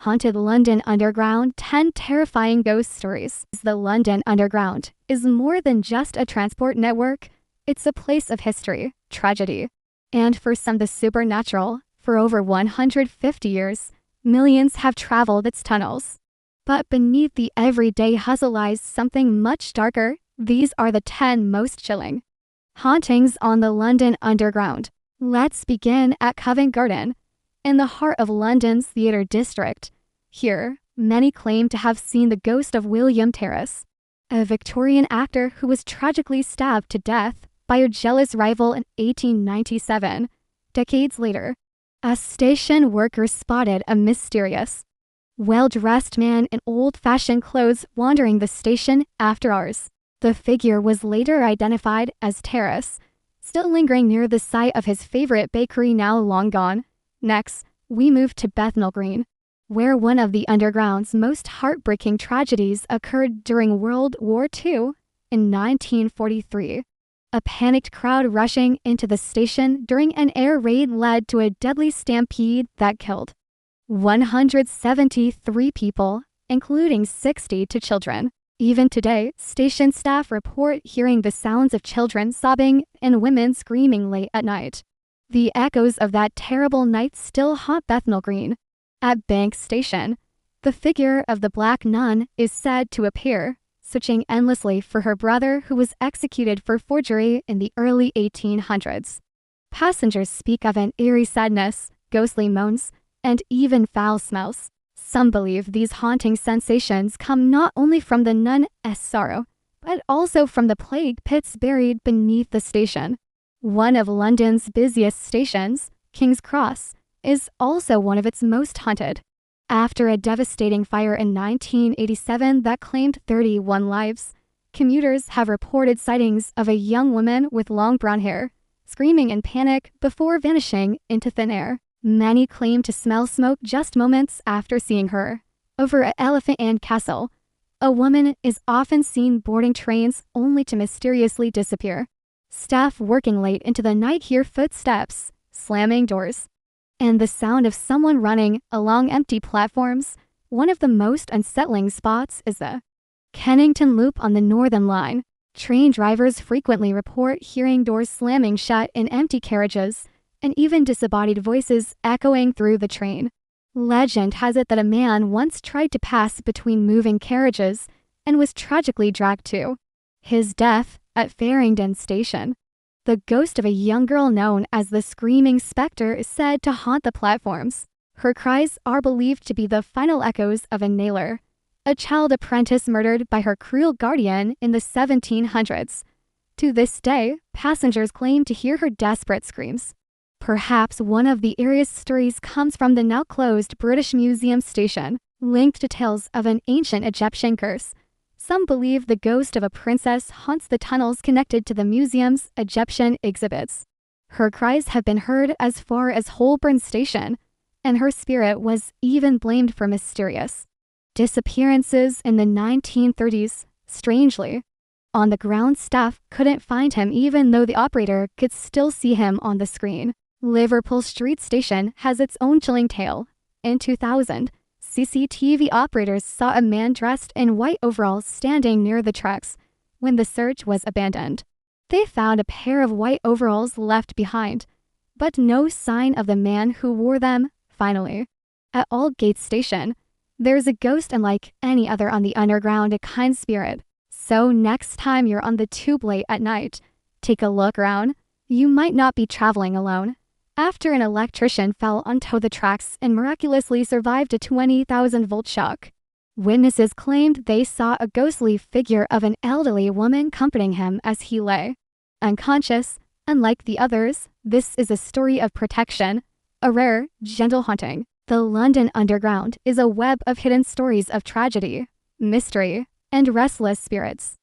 Haunted London Underground 10 Terrifying Ghost Stories. The London Underground is more than just a transport network. It's a place of history, tragedy, and for some the supernatural. For over 150 years, millions have traveled its tunnels. But beneath the everyday hustle lies something much darker. These are the 10 most chilling hauntings on the London Underground. Let's begin at Covent Garden, in the heart of London's theatre district. Here, many claim to have seen the ghost of William Terriss, a Victorian actor who was tragically stabbed to death by a jealous rival in 1897. Decades later, a station worker spotted a mysterious, well-dressed man in old-fashioned clothes wandering the station after hours. The figure was later identified as Terriss, still lingering near the site of his favorite bakery now long gone. Next, we move to Bethnal Green, where one of the Underground's most heartbreaking tragedies occurred during World War II in 1943. A panicked crowd rushing into the station during an air raid led to a deadly stampede that killed 173 people, including 62 children. Even today, station staff report hearing the sounds of children sobbing and women screaming late at night. The echoes of that terrible night still haunt Bethnal Green. At Bank Station, the figure of the Black Nun is said to appear, searching endlessly for her brother who was executed for forgery in the early 1800s. Passengers speak of an eerie sadness, ghostly moans, and even foul smells. Some believe these haunting sensations come not only from the nun's sorrow, but also from the plague pits buried beneath the station. One of London's busiest stations, King's Cross, is also one of its most haunted. After a devastating fire in 1987 that claimed 31 lives, commuters have reported sightings of a young woman with long brown hair, screaming in panic before vanishing into thin air. Many claim to smell smoke just moments after seeing her. Over at Elephant and Castle, a woman is often seen boarding trains only to mysteriously disappear. Staff working late into the night hear footsteps, slamming doors, and the sound of someone running along empty platforms. One of the most unsettling spots is the Kennington Loop on the Northern Line. Train drivers frequently report hearing doors slamming shut in empty carriages, and even disembodied voices echoing through the train. Legend has it that a man once tried to pass between moving carriages and was tragically dragged to his death at Farringdon station. The ghost of a young girl known as the Screaming Spectre is said to haunt the platforms. Her cries are believed to be the final echoes of a nailer, a child apprentice murdered by her cruel guardian in the 1700s. To this day, passengers claim to hear her desperate screams. Perhaps one of the eeriest stories comes from the now-closed British Museum station, linked to tales of an ancient Egyptian curse. Some believe the ghost of a princess haunts the tunnels connected to the museum's Egyptian exhibits. Her cries have been heard as far as Holborn Station, and her spirit was even blamed for mysterious disappearances in the 1930s. Strangely, on the ground staff couldn't find him even though the operator could still see him on the screen. Liverpool Street Station has its own chilling tale. In 2000, CCTV operators saw a man dressed in white overalls standing near the tracks when the search was abandoned. They found a pair of white overalls left behind, but no sign of the man who wore them. Finally, at Aldgate Station, there's a ghost unlike any other on the Underground, a kind spirit. So next time you're on the tube late at night, take a look around. You might not be traveling alone. After an electrician fell onto the tracks and miraculously survived a 20,000-volt shock, witnesses claimed they saw a ghostly figure of an elderly woman comforting him as he lay unconscious. Unlike the others, this is a story of protection, a rare, gentle haunting. The London Underground is a web of hidden stories of tragedy, mystery, and restless spirits.